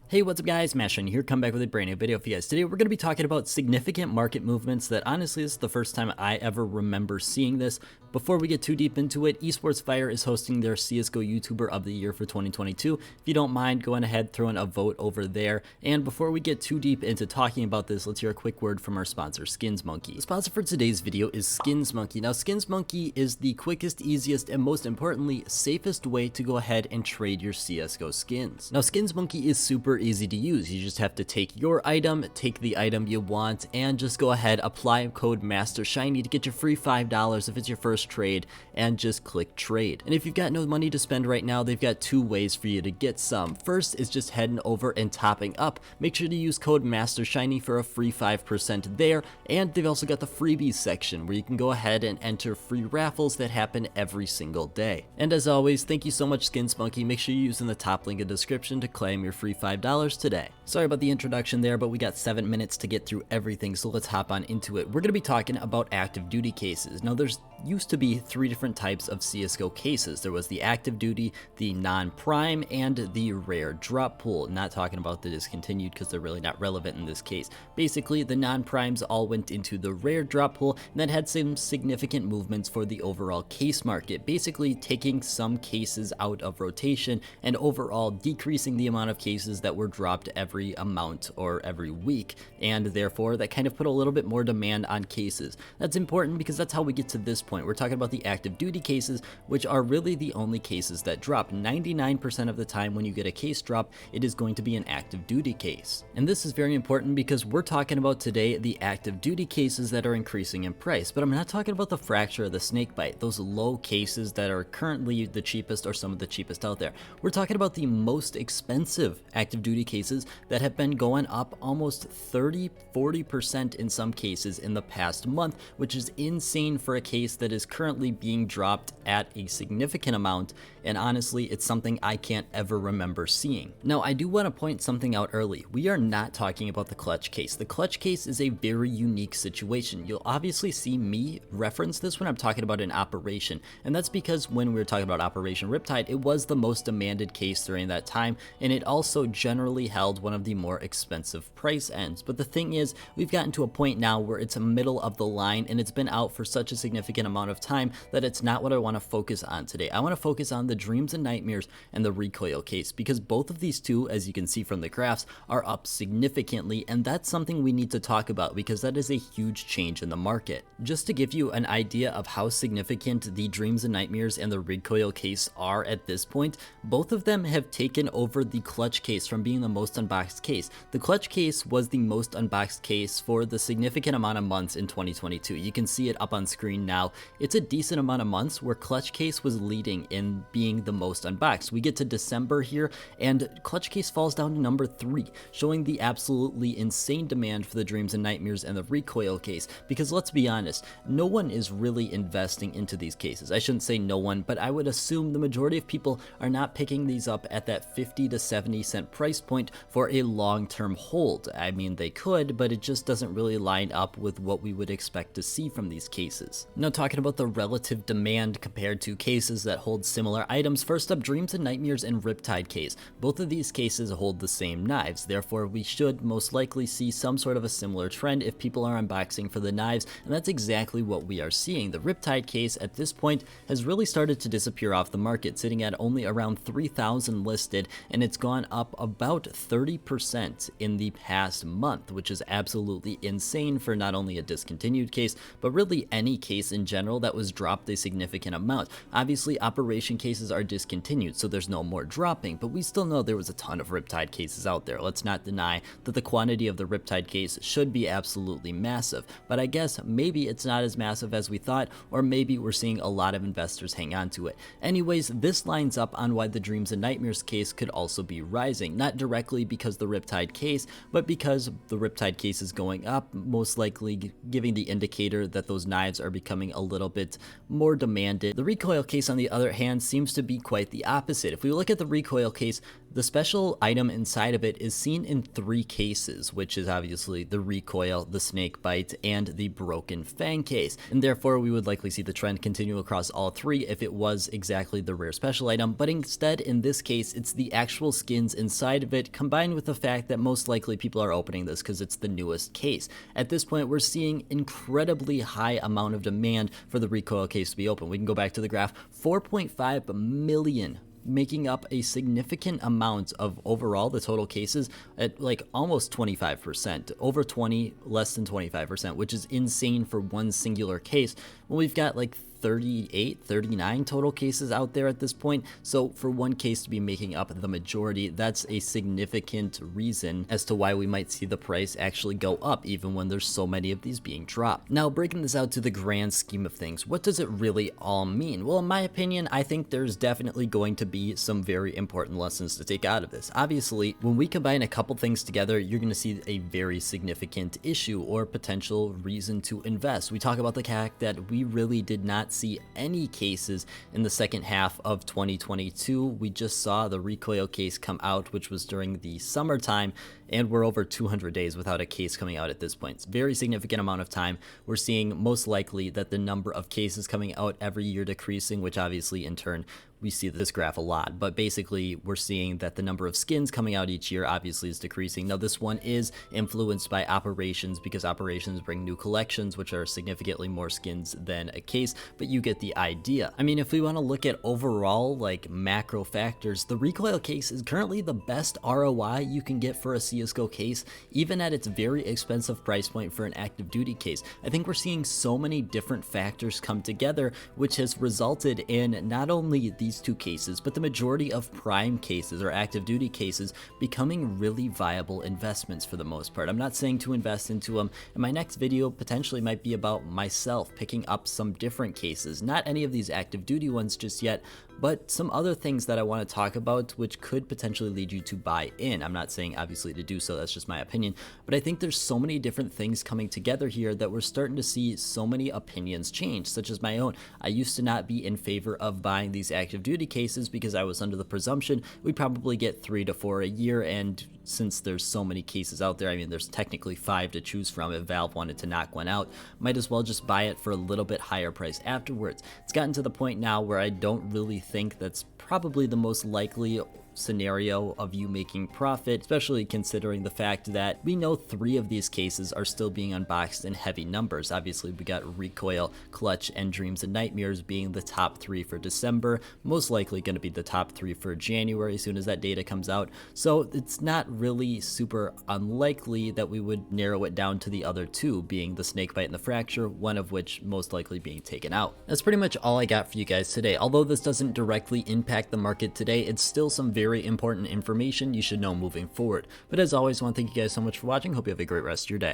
Hey, what's up guys, Mashin here, come back with a brand new video for you guys. Today we're going to be talking about significant market movements that honestly this is the first time I ever remember seeing this. Before we get too deep into it, Esports Fire is hosting their CSGO YouTuber of the Year for 2022. If you don't mind, go ahead, throw in a vote over there. And before we get too deep into talking about this, let's hear a quick word from our sponsor, Skins Monkey. The sponsor for today's video is Skins Monkey. Now, Skins Monkey is the quickest, easiest, and most importantly, safest way to go ahead and trade your CSGO skins. Now, Skins Monkey is super easy to use. You just have to take your item, take the item you want, and just go ahead, apply code MASTERSHINY to get your free $5 if it's your first trade, and just click trade. And if you've got no money to spend right now, they've got two ways for you to get some. First is just heading over and topping up. Make sure to use code MASTERSHINY for a free 5% there, and they've also got the freebies section where you can go ahead and enter free raffles that happen every single day. And as always, thank you so much, Skins Monkey. Make sure you use in the top link in the description to claim your free $5 today. Sorry about the introduction there, but we got 7 minutes to get through everything, so let's hop on into it. We're going to be talking about active duty cases. Now, there's used to be 3 different types of CSGO cases. There was the active duty, the non-prime, and the rare drop pool. Not talking about the discontinued because they're really not relevant in this case. Basically, the non-primes all went into the rare drop pool, and that had some significant movements for the overall case market, basically taking some cases out of rotation and overall decreasing the amount of cases that were dropped every amount or every week, and therefore that kind of put a little bit more demand on cases. That's important because that's how we get to this point. We're talking about the active duty cases, which are really the only cases that drop. 99% of the time when you get a case drop, it is going to be an active duty case. And this is very important because we're talking about today the active duty cases that are increasing in price, but I'm not talking about the fracture or the snake bite, those low cases that are currently the cheapest or some of the cheapest out there. We're talking about the most expensive active duty cases that have been going up almost 30-40% in some cases in the past month, which is insane for a case that is currently being dropped at a significant amount, and honestly it's something I can't ever remember seeing. Now, I do want to point something out early. We are not talking about the clutch case. The clutch case is a very unique situation. You'll obviously see me reference this when I'm talking about an operation, and that's because when we were talking about Operation Riptide, it was the most demanded case during that time, and it also generally held one of the more expensive price ends. But the thing is, we've gotten to a point now where it's a middle of the line, and it's been out for such a significant amount of time that it's not what I want to focus on today. I want to focus on the Dreams and Nightmares and the Recoil case, because both of these two, as you can see from the graphs, are up significantly, and that's something we need to talk about because that is a huge change in the market. Just to give you an idea of how significant the Dreams and Nightmares and the Recoil case are at this point, both of them have taken over the clutch case from being the most unboxed case. The clutch case was the most unboxed case for the significant amount of months in 2022. You can see it up on screen now. It's a decent amount of months where clutch case was leading in being the most unboxed. We get to December here and clutch case falls down to number 3, showing the absolutely insane demand for the Dreams and Nightmares and the Recoil case, because let's be honest, no one is really investing into these cases. I shouldn't say no one, but I would assume the majority of people are not picking these up at that 50 to 70 cent price point for a long-term hold. I mean, they could, but it just doesn't really line up with what we would expect to see from these cases. Now, talking about the relative demand compared to cases that hold similar items, first up, Dreams and Nightmares and Riptide case. Both of these cases hold the same knives, therefore we should most likely see some sort of a similar trend if people are unboxing for the knives, and that's exactly what we are seeing. The Riptide case at this point has really started to disappear off the market, sitting at only around 3,000 listed, and it's gone up about 30% in the past month, which is absolutely insane for not only a discontinued case, but really any case in general that was dropped a significant amount. Obviously, operation cases are discontinued, so there's no more dropping, but we still know there was a ton of Riptide cases out there. Let's not deny that the quantity of the Riptide case should be absolutely massive, but I guess maybe it's not as massive as we thought, or maybe we're seeing a lot of investors hang on to it. Anyways, this lines up on why the Dreams and Nightmares case could also be rising, not directly because the Riptide case, but because the Riptide case is going up, most likely giving the indicator that those knives are becoming a little bit more demanded. The Recoil case, on the other hand, seems to be quite the opposite. If we look at the Recoil case, The special item inside of it is seen in 3 cases, which is obviously the recoil, the snake bite, and the broken fang case, and therefore we would likely see the trend continue across all 3 if it was exactly the rare special item, but instead in this case it's the actual skins inside of it, combined with the fact that most likely people are opening this because it's the newest case. At this point we're seeing incredibly high amount of demand for the recoil case to be open. We can go back to the graph, 4.5 million, making up a significant amount of overall the total cases at like almost 25%, over 20, less than 25%, which is insane for one singular case when we've got like 38, 39 total cases out there at this point. So for one case to be making up the majority, that's a significant reason as to why we might see the price actually go up even when there's so many of these being dropped. Now, breaking this out to the grand scheme of things, what does it really all mean? Well, in my opinion, I think there's definitely going to be some very important lessons to take out of this. Obviously, when we combine a couple things together, you're going to see a very significant issue or potential reason to invest. We talk about the fact that we really did not see any cases in the second half of 2022. We just saw the recoil case come out, which was during the summertime, and we're over 200 days without a case coming out at this point. It's a very significant amount of time. We're seeing most likely that the number of cases coming out every year decreasing, which obviously in turn we see this graph a lot, but basically we're seeing that the number of skins coming out each year obviously is decreasing. Now this one is influenced by operations because operations bring new collections, which are significantly more skins than a case, but you get the idea. I mean, if we want to look at overall like macro factors, the recoil case is currently the best ROI you can get for a CSGO case, even at its very expensive price point for an active duty case. I think we're seeing so many different factors come together, which has resulted in not only these 2 cases, but the majority of prime cases or active duty cases becoming really viable investments for the most part. I'm not saying to invest into them, and my next video potentially might be about myself picking up some different cases, not any of these active duty ones just yet, but some other things that I want to talk about which could potentially lead you to buy in. I'm not saying obviously to do so, that's just my opinion, but I think there's so many different things coming together here that we're starting to see so many opinions change, such as my own. I used to not be in favor of buying these active duty cases because I was under the presumption we'd probably get 3 to 4 a year, and since there's so many cases out there, I mean there's technically 5 to choose from if Valve wanted to knock one out, might as well just buy it for a little bit higher price afterwards. It's gotten to the point now where I don't really think that's probably the most likely scenario of you making profit, especially considering the fact that we know 3 of these cases are still being unboxed in heavy numbers. Obviously we got Recoil, Clutch, and Dreams and Nightmares being the top 3 for December, most likely going to be the top 3 for January as soon as that data comes out, so it's not really super unlikely that we would narrow it down to the other 2 being the snakebite and the fracture, one of which most likely being taken out. That's pretty much all I got for you guys today. Although this doesn't directly impact the market today, it's still some very important information you should know moving forward. But as always, I want to thank you guys so much for watching. Hope you have a great rest of your day.